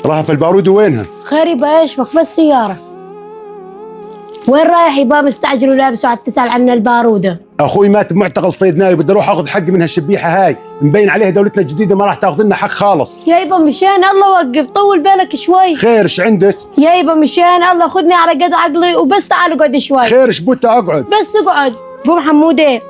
راح في البارود وينها؟ خير يبقى ايش بك بس سيارة. وين رايح يبقى مستعجل ولابس وعد تسأل عنا البارودة؟ اخوي مات بمعتقل صيدناي بدي اروح اخذ حقي من هالشبيحه هاي، مبين عليها دولتنا الجديده ما راح تاخذ لنا حق خالص. يا يبا مشان الله وقف، طول بالك شوي. خير ايش عندك؟ يا يبا مشان الله خذني على قد عقلي وبس، تعال اقعد شوي. خير ايش بوتا اقعد؟ بس اقعد. قوم حمودة.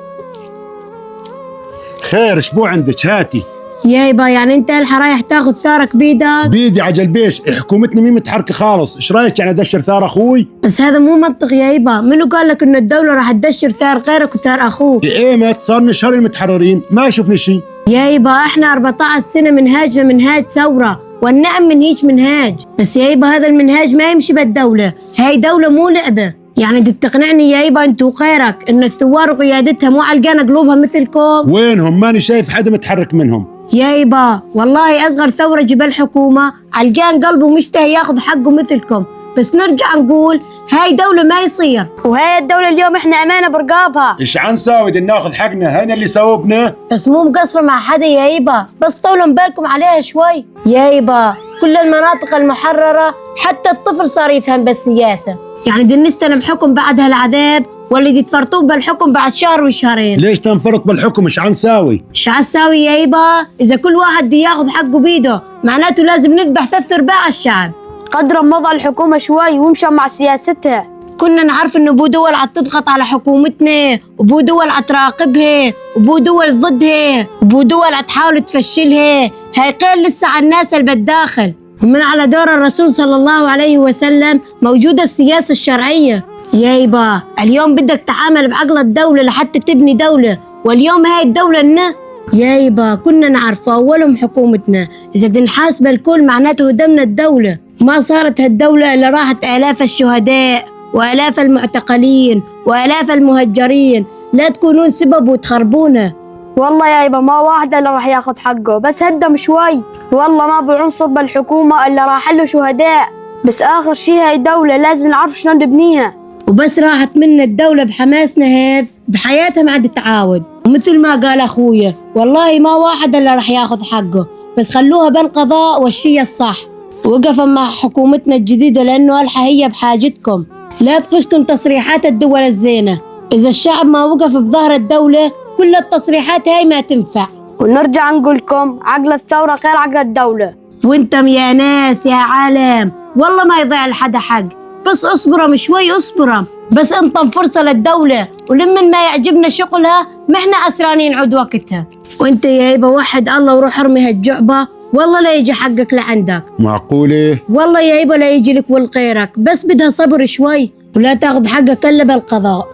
خير ايش بو عندك؟ هاتي. يا يبا يعني انت الحين رايح تاخذ ثارك بيدك؟ بيدي عجل بيش، حكومتنا مين متحركه خالص، ايش رايك يعني ادشر ثار اخوي؟ بس هذا مو منطق يا يبا، منو قال لك انه الدولة راح تدشر ثار غيرك وثار اخوك؟ ايمت صار لنا شهرين متحررين ما شفنا شيء. يا يبا احنا 14 سنة منهاجنا منهاج ثورة، والنعم منهيج منهاج، بس يا يبا هذا المنهاج ما يمشي بالدولة، هاي دولة مو لعبة. يعني بدك تقنعني يا يبا انت وغيرك ان الثوار وقيادتها مو علقانة قلوبها مثلكم؟ وينهم؟ ماني شايف حدا متحرك منهم. يا يبا والله اصغر ثورة جبال حكومة علقان قلبه مشتهي ياخذ حقه مثلكم، بس نرجع نقول هاي دولة ما يصير، وهاي الدولة اليوم احنا امانة برقابها. ايش عن ساوي بدنا ناخذ حقنا؟ هنا اللي سوبنا. بس مو مقصرة مع حدا يا يبا، بس طولوا بالكم عليها شوي. يا يبا كل المناطق المحررة حتى الطفل صار يفهم بالسياسة، يعني دي نستلم حكم بعد هالعذاب ولا دي تفرطون بالحكم بعد شهر وشهرين؟ ليش تنفرط بالحكم؟ ايش عن ساوي؟ ايش عساوي يا يبا؟ اذا كل واحد دي ياخذ حقه بيده معناته لازم نذبح 3/4 الشعب. قدر مضى الحكومة شوي ومشى مع سياستها. كنا نعرف انه بو دول عم تضغط على حكومتنا، وبو دول عم تراقبها، وبو دول ضدها، وبو دول عم تحاول تفشلها، هاي قيل لسه على الناس اللي بالداخل. ومن على دور الرسول صلى الله عليه وسلم موجودة السياسة الشرعية. يا يبا اليوم بدك تعامل بعقل الدولة لحتى تبني دولة، واليوم هاي الدولة يا يبا كنا نعرف أولهم حكومتنا، إذا تنحاسب الكل معناته هدمنا الدولة. ما صارت هالدولة إلا راحت آلاف الشهداء وآلاف المعتقلين وآلاف المهجرين، لا تكونون سبب وتخربونا. والله يا يبا ما واحد اللي راح ياخذ حقه، بس هدم شوي. والله ما بعنصر بالحكومة إلا راح له شهداء، بس آخر شي هاي دولة لازم نعرف شلون نبنيها. وبس راحت منا الدولة بحماسنا هذا بحياتها ما عاد تعاود، ومثل ما قال أخويا والله ما واحد اللي راح ياخذ حقه، بس خلوها بالقضاء والشي الصح. وقفا مع حكومتنا الجديدة لأنه الحا هي بحاجتكم، لا تخشكم تصريحات الدول الزينة. إذا الشعب ما وقف بظهر الدولة كل التصريحات هاي ما تنفع. ونرجع نقول لكم عقل الثورة غير عقل الدولة. وانتم يا ناس يا عالم والله ما يضيع لحدا حق، بس اصبرم شوي اصبرم، بس انطم فرصة للدولة، ولمن ما يعجبنا شغلها ما احنا عسرانين عود وقتها. وانت يا يبا وحد الله وروح ارمي هالجعبة، والله لا يجي حقك لعندك. معقولة؟ والله يا يبا لا يجي لك والغيرك، بس بدها صبر شوي ولا تاخذ حقك الا بالقضاء.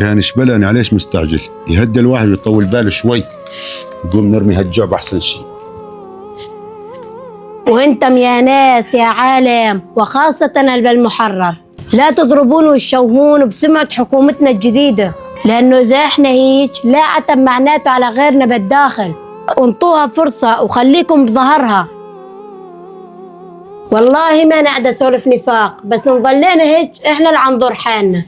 يعني شبلة انا ليش مستعجل؟ يهدى الواحد ويطول باله شوي، نقوم نرمي هالجعب احسن شيء. وانتم يا ناس يا عالم وخاصة بالمحرر لا تضربون وتشوهون بسمعة حكومتنا الجديدة، لأنه إذا إحنا هيك لا عتب معناته على غيرنا بالداخل. وانطوها فرصة وخليكم بظهرها. والله ما نعد أسولف نفاق، بس نظلينا هيك إحنا اللي عم نضر حالنا.